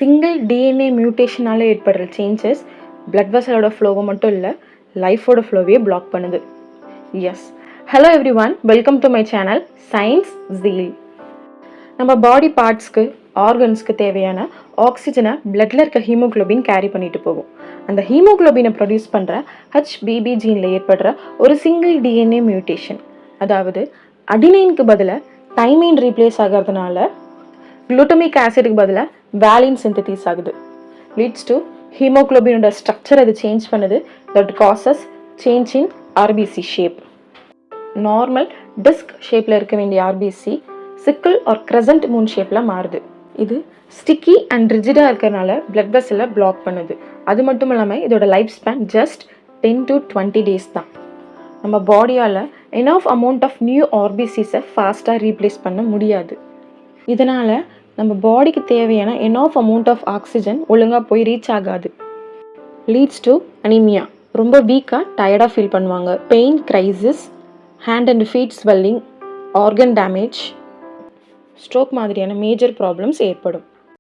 Single DNA மியூட்டேஷனால் ஏற்படுற changes blood வெசலோட ஃப்ளோவை மட்டும் இல்லை, லைஃபோட ஃப்ளோவையே பிளாக் பண்ணுது. Yes, hello everyone, welcome to my channel science zeal. நம்ம பாடி பார்ட்ஸ்க்கு, ஆர்கன்ஸ்க்கு தேவையான ஆக்சிஜனை பிளட்டில் இருக்க ஹீமோக்ளோபின் கேரி பண்ணிட்டு போகும். அந்த ஹீமோக்ளோபினை ப்ரொடியூஸ் பண்ணுற HBB ஜீனில் ஏற்படுற ஒரு சிங்கிள் டிஎன்ஏ மியூட்டேஷன், அதாவது அடினைனுக்கு பதிலாக தைமைன் ரீப்ளேஸ் ஆகிறதுனால குளுட்டமிக் ஆசிடுக்கு பதிலாக வேலின் சிந்தசிஸ் ஆகுது. லீட்ஸ் டு ஹீமோக்ளோபினோட ஸ்ட்ரக்சர் அது சேஞ்ச் பண்ணுது. That causes change in RBC shape. Normal disk ஷேப்பில் இருக்க வேண்டிய ஆர்பிசி சிக்கிள் ஆர் கிரசன்ட் மூன் ஷேப்பில் மாறுது. இது ஸ்டிக்கி அண்ட் ரிஜிடாக இருக்கிறனால பிளட் வெசலை பிளாக் பண்ணுது. அது மட்டும் இல்லாமல் இதோட life span just 10 to 20 days தான். நம்ம பாடியால் எனஃப் அமௌண்ட் ஆஃப் நியூ ஆர்பிசிஸை ஃபாஸ்ட்டாக ரீப்ளேஸ் பண்ண முடியாது. இதனால் நம்ம பாடிக்கு தேவையான எனஃப் அமௌண்ட் ஆஃப் ஆக்சிஜன் ஒழுங்காக போய் ரீச் ஆகாது. Leads to anaemia. ரொம்ப வீக்காக டயர்டாக ஃபீல் பண்ணுவாங்க. Pain, crisis, hand and feet swelling, organ damage, stroke மாதிரியான மேஜர் ப்ராப்ளம்ஸ் ஏற்படும்.